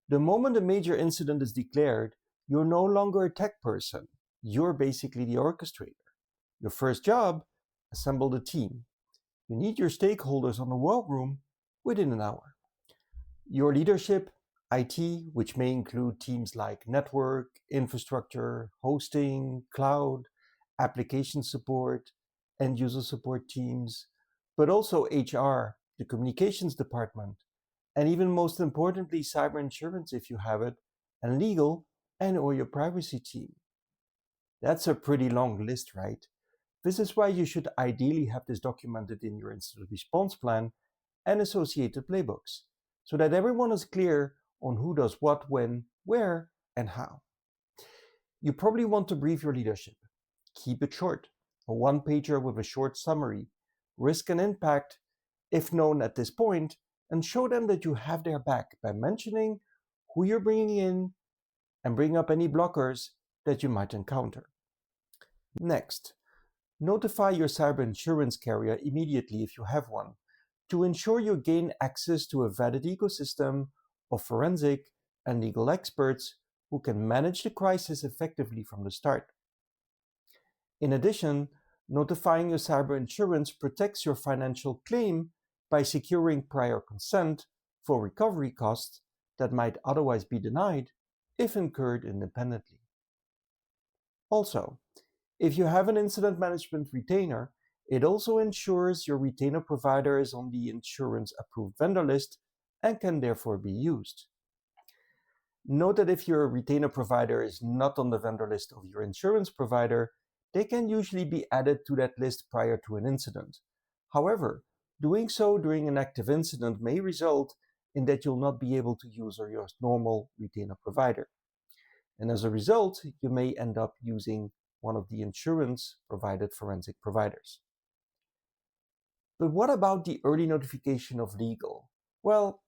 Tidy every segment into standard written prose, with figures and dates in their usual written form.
The moment a major incident is declared, you're no longer a tech person. You're basically the orchestrator. Your first job, assemble the team. You need your stakeholders on the war room within an hour. Your leadership, IT, which may include teams like network, infrastructure, hosting, cloud, application support, end user support teams, but also HR, the communications department, and even most importantly, cyber insurance if you have it, and legal and or your privacy team. That's a pretty long list, right? This is why you should ideally have this documented in your incident response plan and associated playbooks, so that everyone is clear on who does what, when, where, and how. You probably want to brief your leadership. Keep it short, a one-pager with a short summary, risk and impact, if known at this point, and show them that you have their back by mentioning who you're bringing in and bring up any blockers that you might encounter. Next, notify your cyber insurance carrier immediately if you have one, to ensure you gain access to a vetted ecosystem of forensic and legal experts who can manage the crisis effectively from the start. In addition, notifying your cyber insurance protects your financial claim by securing prior consent for recovery costs that might otherwise be denied if incurred independently. Also, if you have an incident management retainer, it also ensures your retainer provider is on the insurance approved vendor list and can therefore be used. Note that if your retainer provider is not on the vendor list of your insurance provider, they can usually be added to that list prior to an incident. However, doing so during an active incident may result in that you'll not be able to use your normal retainer provider. And as a result, you may end up using one of the insurance provided forensic providers. But what about the early notification of legal? Well,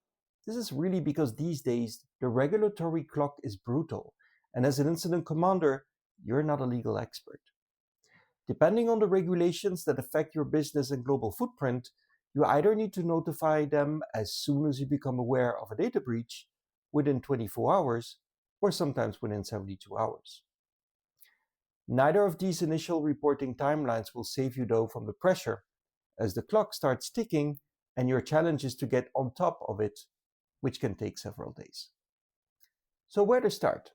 this is really because these days the regulatory clock is brutal, and as an incident commander, you're not a legal expert. Depending on the regulations that affect your business and global footprint, you either need to notify them as soon as you become aware of a data breach, within 24 hours, or sometimes within 72 hours. Neither of these initial reporting timelines will save you though from the pressure, as the clock starts ticking and your challenge is to get on top of it, which can take several days. So where to start?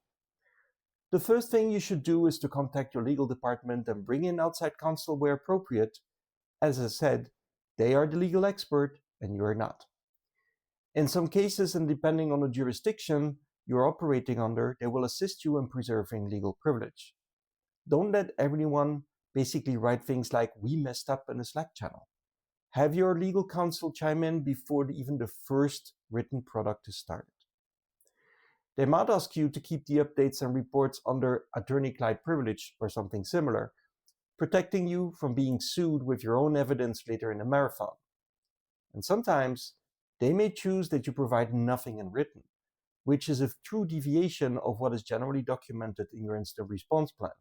The first thing you should do is to contact your legal department and bring in outside counsel where appropriate. As I said, they are the legal expert and you are not. In some cases, and depending on the jurisdiction you're operating under, they will assist you in preserving legal privilege. Don't let everyone basically write things like, "we messed up" in a Slack channel. Have your legal counsel chime in before even the first written product is started. They might ask you to keep the updates and reports under attorney-client privilege or something similar, protecting you from being sued with your own evidence later in the marathon. And sometimes they may choose that you provide nothing in written, which is a true deviation of what is generally documented in your incident response plan.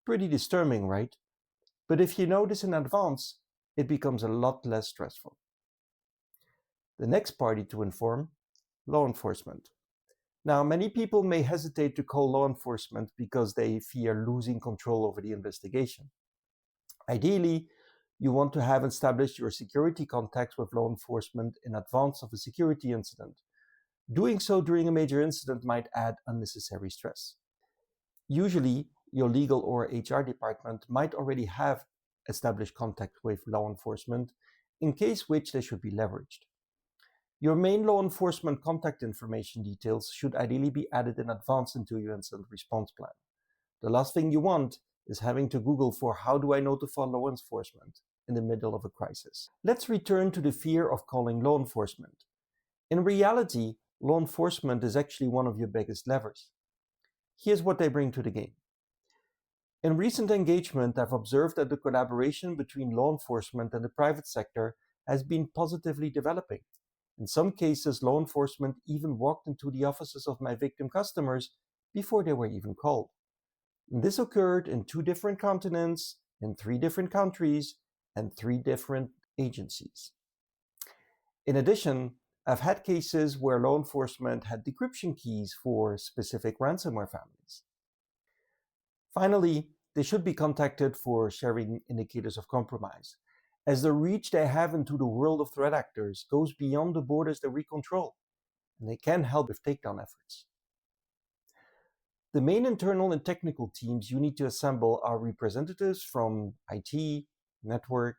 Pretty disturbing, right? But if you know this in advance, it becomes a lot less stressful. The next party to inform, law enforcement. Now, many people may hesitate to call law enforcement because they fear losing control over the investigation. Ideally, you want to have established your security contacts with law enforcement in advance of a security incident. Doing so during a major incident might add unnecessary stress. Usually, your legal or HR department might already have established contact with law enforcement, in case which they should be leveraged. Your main law enforcement contact information details should ideally be added in advance into your incident response plan. The last thing you want is having to Google for "how do I notify law enforcement" in the middle of a crisis. Let's return to the fear of calling law enforcement. In reality, law enforcement is actually one of your biggest levers. Here's what they bring to the game. In recent engagement, I've observed that the collaboration between law enforcement and the private sector has been positively developing. In some cases, law enforcement even walked into the offices of my victim customers before they were even called. And this occurred in 2 different continents, in 3 different countries, and 3 different agencies. In addition, I've had cases where law enforcement had decryption keys for specific ransomware families. Finally, they should be contacted for sharing indicators of compromise, as the reach they have into the world of threat actors goes beyond the borders that we control, and they can help with takedown efforts. The main internal and technical teams you need to assemble are representatives from IT, network,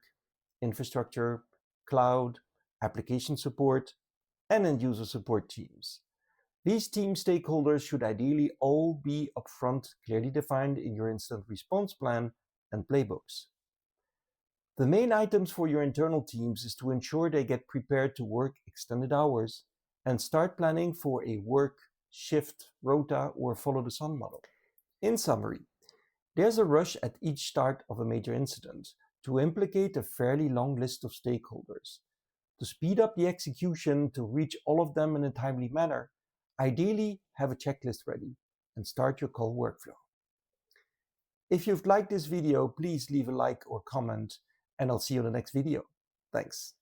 infrastructure, cloud, application support, and end-user support teams. These team stakeholders should ideally all be upfront, clearly defined in your incident response plan and playbooks. The main items for your internal teams is to ensure they get prepared to work extended hours and start planning for a work, shift, rota, or follow the sun model. In summary, there's a rush at each start of a major incident to implicate a fairly long list of stakeholders. To speed up the execution to reach all of them in a timely manner, ideally have a checklist ready and start your call workflow. If you've liked this video, please leave a like or comment, and I'll see you in the next video. Thanks.